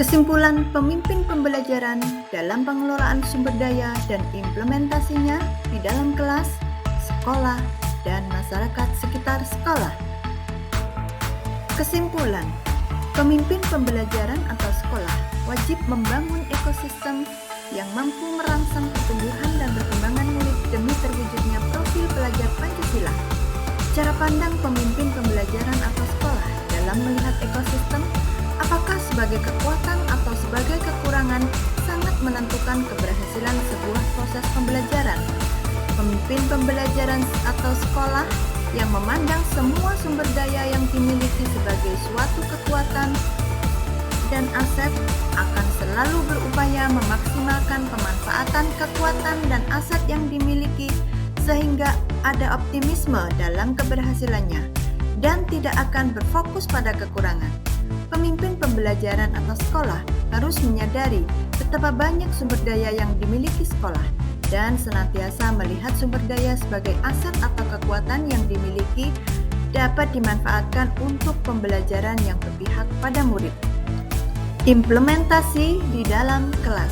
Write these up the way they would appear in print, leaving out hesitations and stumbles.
Kesimpulan pemimpin pembelajaran dalam pengelolaan sumber daya dan implementasinya di dalam kelas, sekolah, dan masyarakat sekitar sekolah. Kesimpulan, pemimpin pembelajaran atau sekolah wajib membangun ekosistem yang mampu merangsang pertumbuhan dan perkembangan murid demi terwujudnya profil pelajar Pancasila. Cara pandang pemimpin pembelajaran atau sekolah dalam melihat ekosistem, apakah sebagai kekuatan atau sebagai kekurangan, sangat menentukan keberhasilan sebuah proses pembelajaran. Pemimpin pembelajaran atau sekolah yang memandang semua sumber daya yang dimiliki sebagai suatu kekuatan dan aset akan selalu berupaya memaksimalkan pemanfaatan kekuatan dan aset yang dimiliki sehingga ada optimisme dalam keberhasilannya dan tidak akan berfokus pada kekurangan. Pemimpin pembelajaran atau sekolah harus menyadari betapa banyak sumber daya yang dimiliki sekolah dan senantiasa melihat sumber daya sebagai aset atau kekuatan yang dimiliki dapat dimanfaatkan untuk pembelajaran yang berpihak pada murid. Implementasi di dalam kelas.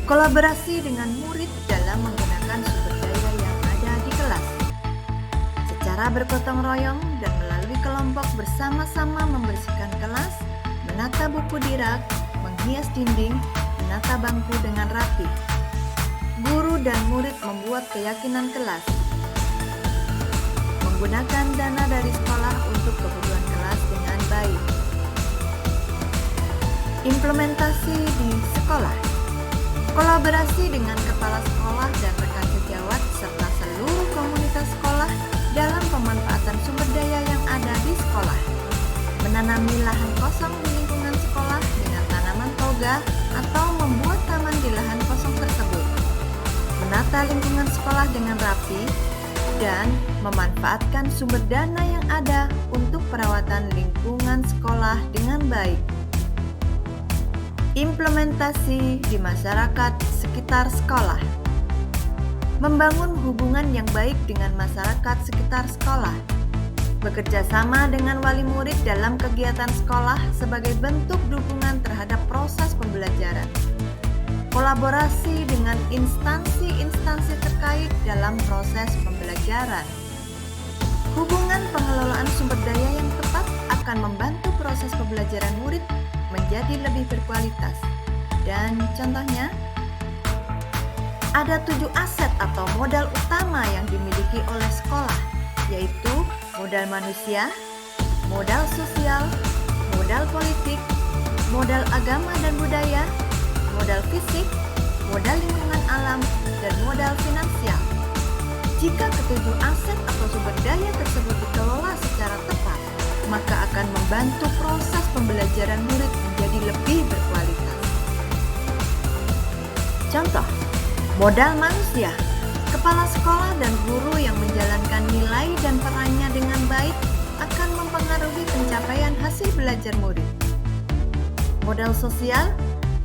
Kolaborasi dengan murid dalam menggunakan sumber daya yang ada di kelas. Secara bergotong royong dan melalui kelompok bersama-sama membersihkan kelas, menata buku di rak, menghias dinding, menata bangku dengan rapi. Guru dan murid membuat keyakinan kelas. Menggunakan dana dari sekolah untuk kebutuhan kelas dengan baik. Implementasi di sekolah. Kolaborasi dengan kepala sekolah dan rekan sejawat serta seluruh komunitas sekolah dalam pemanfaatan sumber daya yang ada di sekolah. Menanami lahan kosong di lingkungan sekolah dengan tanaman toga atau membuat taman di lahan kosong tersebut. Menata lingkungan sekolah dengan rapi dan memanfaatkan sumber dana yang ada untuk perawatan lingkungan sekolah dengan baik. Implementasi di masyarakat sekitar sekolah. Membangun hubungan yang baik dengan masyarakat sekitar sekolah. Bekerja sama dengan wali murid dalam kegiatan sekolah sebagai bentuk dukungan terhadap proses pembelajaran. Kolaborasi dengan instansi-instansi terkait dalam proses pembelajaran. Hubungan pengelolaan sumber daya yang tepat akan membantu proses pembelajaran murid menjadi lebih berkualitas. Dan contohnya, ada 7 aset atau modal utama yang dimiliki oleh sekolah, yaitu modal manusia, modal sosial, modal politik, modal agama dan budaya, modal fisik, modal lingkungan alam, dan modal finansial. Jika ketujuh aset atau sumber daya tersebut dikelola secara tepat, maka akan membantu proses pembelajaran murid menjadi lebih berkualitas. Contoh, modal manusia. Kepala sekolah dan guru yang menjalankan nilai dan perannya dengan baik akan mempengaruhi pencapaian hasil belajar murid. Modal sosial,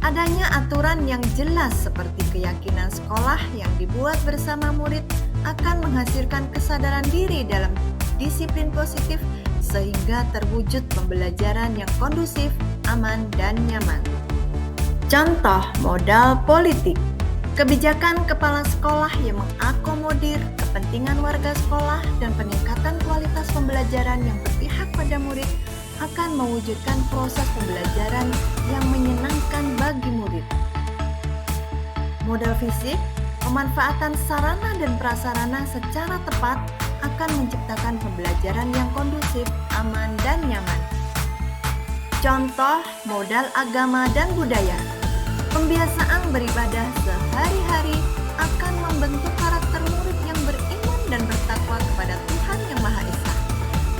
adanya aturan yang jelas seperti keyakinan sekolah yang dibuat bersama murid akan menghasilkan kesadaran diri dalam disiplin positif sehingga terwujud pembelajaran yang kondusif, aman, dan nyaman. Contoh modal politik. Kebijakan kepala sekolah yang mengakomodir kepentingan warga sekolah dan peningkatan kualitas pembelajaran yang berpihak pada murid akan mewujudkan proses pembelajaran yang menyenangkan bagi murid. Modal fisik, pemanfaatan sarana dan prasarana secara tepat akan menciptakan pembelajaran yang kondusif, aman, dan nyaman. Contoh modal agama dan budaya. Pembiasaan beribadah sehari-hari akan membentuk karakter murid yang beriman dan bertakwa kepada Tuhan Yang Maha Esa.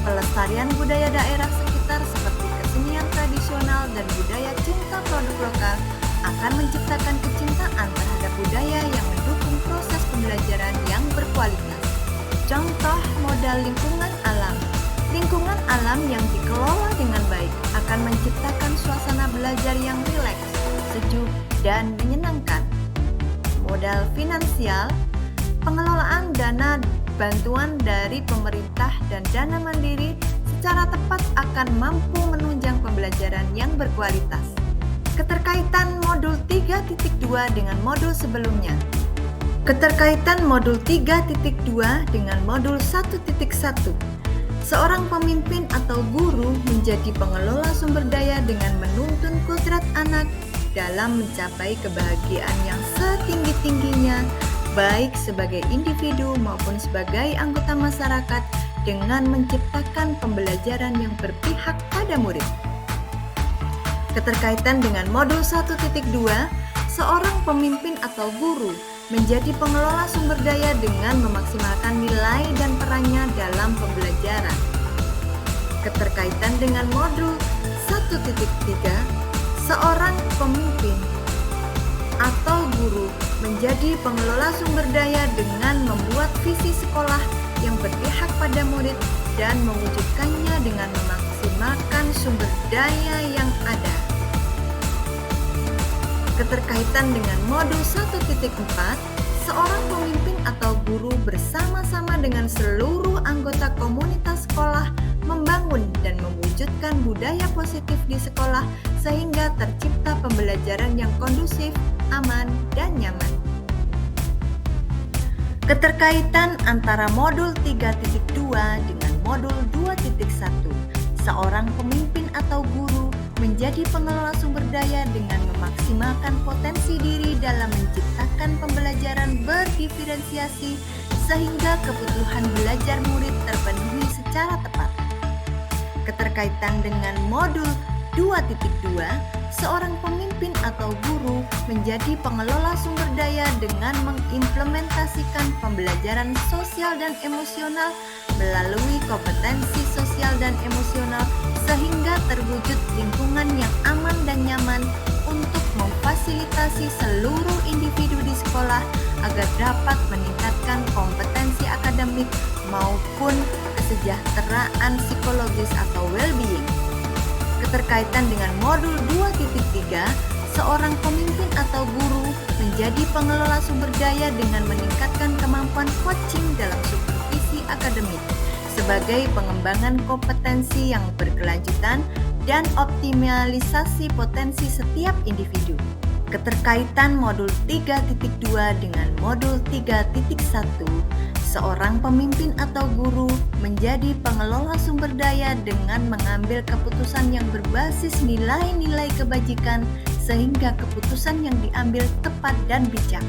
Pelestarian budaya daerah sekitar seperti kesenian tradisional dan budaya cinta produk lokal akan menciptakan kecintaan terhadap budaya yang mendukung proses pembelajaran yang berkualitas. Contoh modal lingkungan alam. Lingkungan alam yang dikelola dengan baik akan menciptakan suasana belajar yang rileks, sejuk, dan menyenangkan. Modal finansial, pengelolaan dana bantuan dari pemerintah dan dana mandiri secara tepat akan mampu menunjang pembelajaran yang berkualitas. Keterkaitan modul 3.2 dengan modul sebelumnya. Keterkaitan modul 3.2 dengan modul 1.1. Seorang pemimpin atau guru menjadi pengelola sumber daya dengan menuntun kodrat anak dalam mencapai kebahagiaan yang setinggi-tingginya, baik sebagai individu maupun sebagai anggota masyarakat, dengan menciptakan pembelajaran yang berpihak pada murid. Keterkaitan dengan modul 1.2, seorang pemimpin atau guru menjadi pengelola sumber daya dengan memaksimalkan nilai dan perannya dalam pembelajaran. Keterkaitan dengan modul 1.3, seorang pemimpin atau guru menjadi pengelola sumber daya dengan membuat visi sekolah yang berpihak pada murid dan mewujudkannya dengan memaksimalkan sumber daya yang ada. Keterkaitan dengan modul 1.4, seorang pemimpin atau guru bersama-sama dengan seluruh anggota komunitas sekolah membangun dan mewujudkan budaya positif di sekolah sehingga tercipta pembelajaran yang kondusif, aman, dan nyaman. Keterkaitan antara modul 3.2 dengan modul 2.1, seorang pemimpin atau guru menjadi pengelola sumber daya dengan memaksimalkan potensi diri dalam menciptakan pembelajaran berdiferensiasi sehingga kebutuhan belajar murid terpenuhi secara tepat. Keterkaitan dengan modul 2.2, seorang pemimpin atau guru menjadi pengelola sumber daya dengan mengimplementasikan pembelajaran sosial dan emosional melalui kompetensi sosial dan emosional sehingga terwujud lingkungan yang aman dan nyaman untuk memfasilitasi seluruh individu di sekolah agar dapat meningkatkan kompetensi akademik maupun kesejahteraan psikologis atau well-being. Keterkaitan dengan modul 2.3, seorang pemimpin atau guru menjadi pengelola sumber daya dengan meningkatkan kemampuan coaching dalam supervisi akademik sebagai pengembangan kompetensi yang berkelanjutan dan optimalisasi potensi setiap individu. Keterkaitan modul 3.2 dengan modul 3.1, seorang pemimpin atau guru menjadi pengelola sumber daya dengan mengambil keputusan yang berbasis nilai-nilai kebajikan sehingga keputusan yang diambil tepat dan bijak.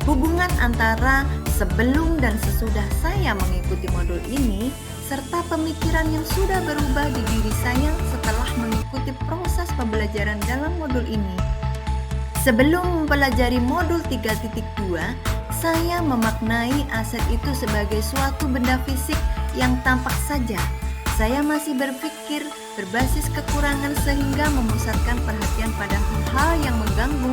Hubungan antara sebelum dan sesudah saya mengikuti modul ini serta pemikiran yang sudah berubah di diri saya setelah mengikuti proses pembelajaran dalam modul ini. Sebelum mempelajari modul 3.2, saya memaknai aset itu sebagai suatu benda fisik yang tampak saja. Saya masih berpikir berbasis kekurangan sehingga memusatkan perhatian pada hal-hal yang mengganggu,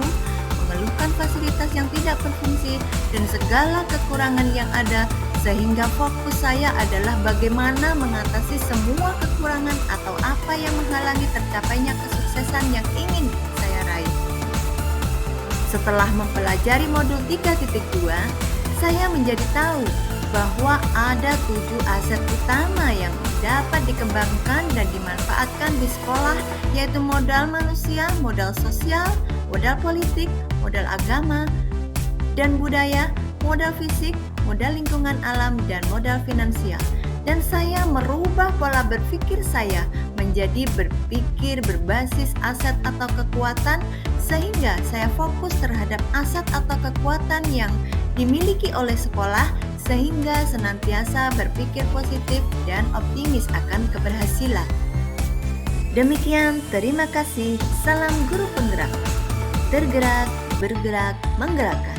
mengeluhkan fasilitas yang tidak berfungsi, dan segala kekurangan yang ada, sehingga fokus saya adalah bagaimana mengatasi semua kekurangan atau apa yang menghalangi tercapainya kesuksesan yang ingin saya raih. Setelah mempelajari modul 3.2, saya menjadi tahu bahwa ada 7 aset utama yang dapat dikembangkan dan dimanfaatkan di sekolah, yaitu modal manusia, modal sosial, modal politik, modal agama dan budaya, modal fisik, modal lingkungan alam, dan modal finansial. Dan saya merubah pola berpikir saya menjadi berpikir berbasis aset atau kekuatan, sehingga saya fokus terhadap aset atau kekuatan yang dimiliki oleh sekolah, sehingga senantiasa berpikir positif dan optimis akan keberhasilan. Demikian, terima kasih. Salam guru penggerak. Tergerak, bergerak, menggerakkan.